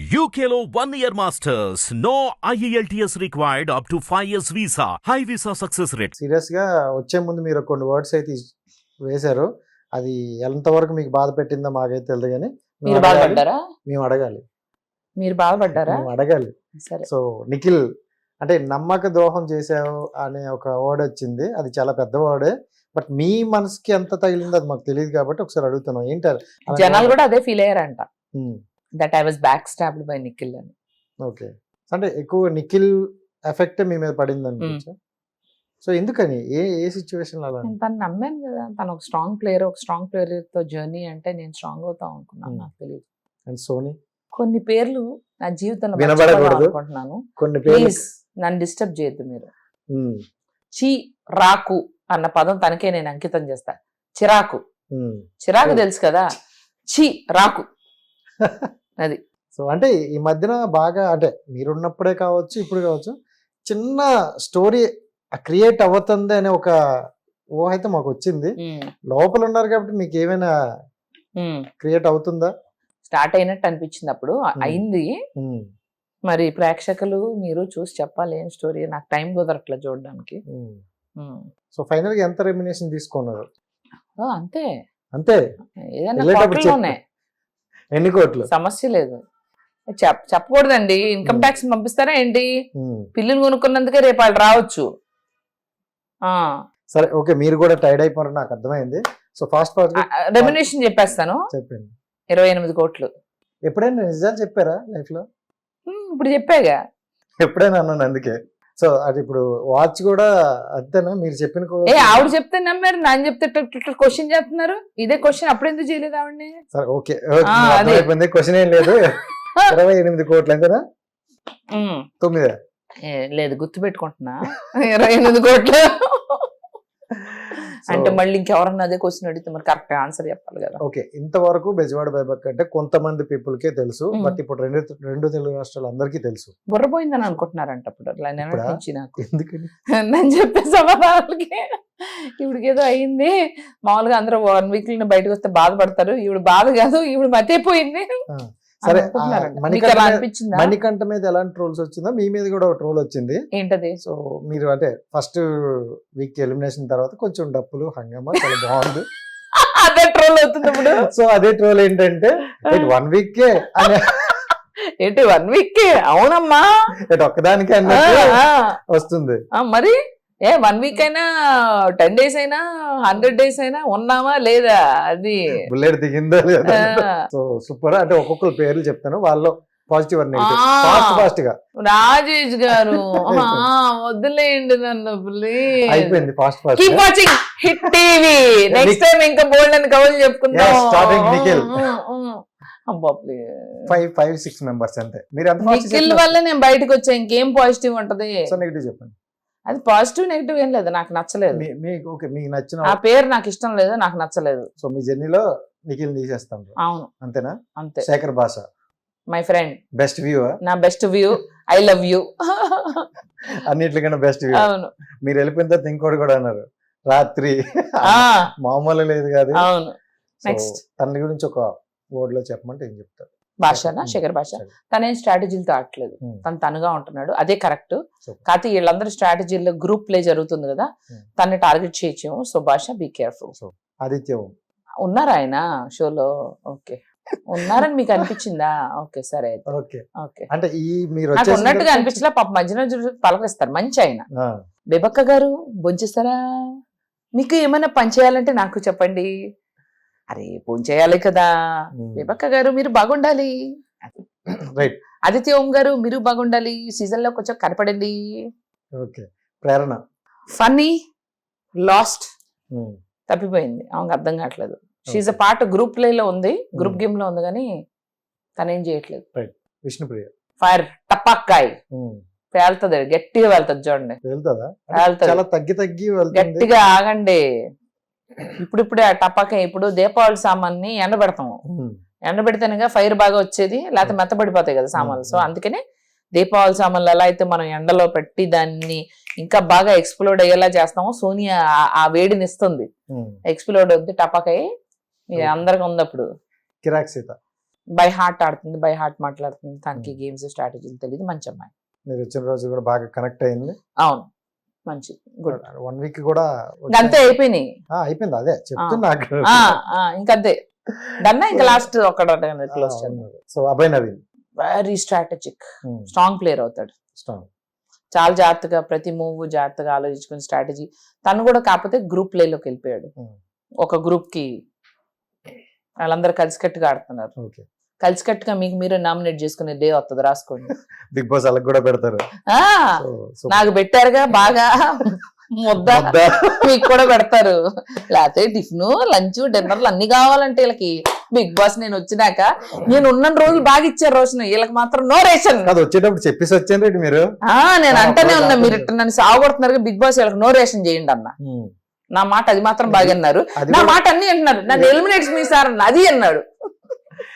UKLO 1 year masters. No IELTS required up to 5 years visa. High visa success rate. Serious గా వచ్చే ముందు మీరు కొన్ని వర్డ్స్ అయితే వేశారు. అది ఎంతవరకు మీకు బాధ పెట్టిందో మాకైతే తెలియదు కానీ మీరు బాధపడ్డారా? మేము అడగాలి. మీరు బాధపడ్డారా? మేము అడగాలి. సరే. సో నిఖిల్ అంటే నమ్మక ద్రోహం చేసావు అనే ఒక వర్డ్ వచ్చింది. అది చాలా పెద్ద వర్డే. బట్ మీ మనసుకి ఎంత తగిలిందో అది మాకు తెలియదు కాబట్టి ఒకసారి అడుగుతున్నాం. ఏంటారు జనాలు కూడా అదే ఫీల్ అయ్యారంట, that I was back stabbed by Nikhil అని. ఓకే, అంటే ఎక్కువ నిఖిల్ ఎఫెక్ట్ మీ మీద పడింది అనిపించా. సో ఎందుకని ఏ సిచ్యువేషన్ అలా? నేను తను నమ్మాను కదా, తను ఒక స్ట్రాంగ్ ప్లేయర్ తో జర్నీ అంటే నేను స్ట్రాంగ్ అవుతాం అనుకున్నాను. నాకు తెలియదు. అండ్ సోనీ కొన్ని పేర్లు నా జీవితంలో వినబడకూడదు అనుకుంటున్నాను. కొన్ని పేర్లు. ప్లీజ్ నన్ను డిస్టర్బ్ చేయొద్దు మీరు. చీ రాకు అన్న పదం తనకే నేను అంకితం చేస్తా. చిరాకు, చిరాకు తెలుసు కదా, చీ రాకు అది. సో అంటే ఈ మధ్యన బాగా అంటే మీరున్నప్పుడే కావచ్చు ఇప్పుడు కావచ్చు చిన్న స్టోరీ క్రియేట్ అవుతుంది అనే ఒక ఊహ అయితే మాకు వచ్చింది. లోపల ఉన్నారు కాబట్టి మీకు ఏమైనా క్రియేట్ అవుతుందా? స్టార్ట్ అయినట్టు అనిపించింది అప్పుడు, అయింది. మరి ప్రేక్షకులు మీరు చూసి చెప్పాలి ఏం స్టోరీ. నాకు టైం కుదరట్లేదు చూడడానికి. సో ఫైనల్ గా ఎంత రెమ్యునేషన్ తీసుకున్నారు? అంతే అంతే, ఏదైనా కోట్లలోనే. ఎన్ని కోట్లు? సమస్య లేదు. చెప్పకూడదండి. ఇన్కమ్ ట్యాక్స్ పంపిస్తారా ఏంటి? పిల్లులు కొనుక్కున్నందుకే రేపు వాళ్ళు రావచ్చు. సరే ఓకే, మీరు కూడా టైర్డ్ అయిపోయారు నాకు అర్థమైంది. సో ఫాస్ట్ రెమ్యునేషన్ చెప్పేస్తాను. చెప్పండి. 28 కోట్లు. ఎప్పుడైనా నిజాలు చెప్పారా లైఫ్ లో? ఇప్పుడు చెప్పాగా. ఎప్పుడైనా అన్నాను అందుకే. సో అది ఇప్పుడు వాచ్ కూడా అంతేనా మీరు చెప్పిన? ఆవిడ చెప్తే నమ్మారు, నాన్న చెప్తే క్వశ్చన్ చేస్తున్నారు. ఇదే క్వశ్చన్ అప్పుడు ఎందుకు చేయలేదు ఆవిడని? సరే ఓకే, అయిపోయింది. క్వశ్చన్ ఏం లేదు. 28 కోట్లు అంతేనా? 9 లేదు, గుర్తు పెట్టుకుంటున్నా. 28 కోట్లు అంటే మళ్ళీ ఇంకెవరన్నా అదే క్వశ్చన్ అడిగితే మరి కరెక్ట్ ఆన్సర్ చెప్పాలి కదా. ఓకే, ఇంతవరకు బెజవాడ బైబక్ అంటే కొంతమంది పీపుల్ కే తెలుసు, బట్ ఇప్పుడు రెండు తెలుగు రాష్ట్రాలు అందరికీ తెలుసు. బుర్రపోయిందని అనుకుంటున్నారంట అప్పుడు. నాకు ఎందుకని నేను చెప్పే సమాధానాలకి ఇవిడికి ఏదో అయింది. మామూలుగా అందరూ 1 వీక్ బయటకు వస్తే బాధపడతారు. ఈవిడ బాధ కాదు, ఈవిడ మతిపోయింది. సరే, మణికంఠ మీద ఎలాంటి ట్రోల్స్ వచ్చిందో మీ మీద కూడా ఒక ట్రోల్ వచ్చింది. ఏంటది? సో మీరు అంటే ఫస్ట్ వీక్ ఎలిమినేషన్ తర్వాత కొంచెం డప్పులు హంగామా చాలా బాగుంది. అదే ట్రోల్ అవుతుంది ఇప్పుడు. సో అదే ట్రోల్ ఏంటంటే 1 వీక్ ఏంటి 1 వీక్? అవునమ్మా, ఒక్కదానికి అన్నట్టు వస్తుంది. మరి 1 వీక్ అయినా 10 days అయినా 100 days అయినా ఉన్నామా లేదా అది బుల్లెట్ దిగిందా లేదా. So super. అంటే ఒక్కొక్కరు పేర్లు చెప్తాను, వాళ్ళు పాజిటివ్ అండ్ ఫాస్ట్ గా. రాజేష్ గారు వదిలేయండి నన్ను ప్లీజ్. అయిపోయింది fast keep watching hit TV. Next time ఇంకా బోల్డ్ అని కవులు చెప్పుకుందాం. స్టార్టింగ్ నిఖిల్. అబ్బా ప్లీజ్. 5-6 మెంబర్స్ అంతే. మీరు అంత నిఖిల్ వల్ల నేను బయటకు వచ్చా, ఇంకేం పాజిటివ్ ఉంటది? సో నెగిటివ్ చెప్పండి. అది పాజిటివ్ నెగిటివ్ ఏం లేదు, నాకు నచ్చలేదు. మీకు నచ్చిన ఆ పేరు నాకు ఇష్టం లేదు, నాకు నచ్చలేదు. సో మీ జర్నీలో నిఖిల్ తీసేస్తాం. అవును అంతేనా? అంతే. శేఖర్ భాష మై ఫ్రెండ్, బెస్ట్ వ్యూ. నా best view, I love you. అన్నిటికన్నా బెస్ట్ వ్యూ. అవును. మీరు వెళ్ళిపోయిన తర్వాత ఇంకోటి కూడా అన్నారు, రాత్రి మామూలు లేదు కాదు. అవును. నెక్స్ట్ తన గురించి ఒక వర్డ్ లో చెప్పమంటే ఏం చెప్తారు? భాషనా? శేఖర్ భాష. తనేం స్ట్రాటజీలతో ఆడలేదు, తనుగా ఉంటున్నాడు, అదే కరెక్ట్. కాకపోతే వీళ్ళందరూ స్ట్రాటజీలో గ్రూప్ ప్లే జరుగుతుంది కదా, తన్ని టార్గెట్ చేయొచ్చు. సో భాష బీ కేర్ఫుల్. ఆదిత్య ఉన్నారా ఆయన షోలో? ఓకే, ఉన్నారని మీకు అనిపించిందా? ఓకే సరే. ఓకే ఓకే, అంటే ఈ మీరు నాకు ఉన్నట్టుగా అనిపించలే. పాప మధ్యలో పలకరిస్తారు, మంచి ఆయన. బేబక్క గారు భోంచేస్తారా? మీకు ఏమైనా పని చేయాలంటే నాకు చెప్పండి. అరే ఫోన్ చేయాలి కదా. బేబక్క గారు మీరు బాగుండాలి. ఆదిత్య ఓం గారు మీరు బాగుండాలి. సీజన్ లో కొంచెం కనపడండి. ఓకే, ప్రేరణ ఫన్నీ లాస్ట్ తప్పిపోయింది, ఆమెకు అర్థం కావట్లేదు. She a part group play లో ఉంది, గ్రూప్ గేమ్ లో ఉంది, కానీ తనేం చేయట్లేదు. విష్ణుప్రియ ఫైర్ టపాకాయ్ పేలుతుంది, గట్టిగా వెళ్తుంది. చూడండి చాలా తగ్గి గట్టిగా ఆగండి. ఇప్పుడిప్పుడే ఆ టపాకాయ. ఇప్పుడు దీపావళి సామాన్ని ఎండబెడతాము, ఎండబెడితేనే ఫైర్ బాగా వచ్చేది, లేకపోతే మెత్తబడిపోతాయి కదా సామాన్లు. సో అందుకని దీపావళి సామాన్లు ఎలా అయితే మనం ఎండలో పెట్టి దాన్ని ఇంకా బాగా ఎక్స్ప్లోడ్ అయ్యేలా చేస్తామో, సోనియా ఆ వేడిని ఇస్తుంది. ఎక్స్ప్లోడ్ అవుద్ది టపాకాయ. అందరికి ఉంది అప్పుడు. కిరాక్ సీత బై హార్ట్ ఆడుతుంది, బై హార్ట్ మాట్లాడుతుంది, తనకి గేమ్స్ స్ట్రాటజీలు తెలియదు, మంచి అమ్మాయి. మీరు వచ్చిన రోజు కూడా బాగా కనెక్ట్ అయింది. అవును, మంచి గుడ్. 1 వీక్ కూడా అంతే అయిపోయినాయి. అయిపోయింది, అదే చెప్తున్నా. ఇంకంతే డన్నా, ఇంకా లాస్ట్ ఒక్కడ close. So Abhay Naveen very strategic, strong player అవుతాడు. స్ట్రాంగ్, చాలా జాగ్రత్తగా ప్రతి మూవ్ జాగ్రత్తగా ఆలోచించుకుని స్ట్రాటజీ. తను కూడా కాకపోతే గ్రూప్ ప్లేలోకి వెళ్ళిపోయాడు. ఒక గ్రూప్ కి వాళ్ళందరూ కలిసికట్టుగా ఆడుతున్నారు. ఓకే, కలిసికట్టుగా మీకు మీరే నామినేట్ చేసుకునే డే వస్తుంది, రాసుకోండి. బిగ్ బాస్ వాళ్ళకి కూడా పెడతారు. నాకు పెట్టారుగా బాగా ముద్ద, మీకు కూడా పెడతారు. లేకపోతే టిఫిన్, లంచ్, డిన్నర్లు అన్ని కావాలంటే వీళ్ళకి బిగ్ బాస్ నేను వచ్చినాక నేను ఉన్న రోజులు బాగా ఇచ్చారు రోషన్, వీళ్ళకి మాత్రం నో రేషన్. వచ్చేటప్పుడు చెప్పేసి వచ్చాను మీరు. నేను అంటేనే ఉన్నా, మీరు నన్ను సాగుకొడుతున్నారు, బిగ్ బాస్ వీళ్ళకి నో రేషన్ చేయండి అన్న. నా మాట అది మాత్రం బాగా అన్నారు, నా మాట అన్ని అంటున్నారు, నన్ను ఎలిమినేట్స్ మీ సార్ అన్న అది అన్నాడు.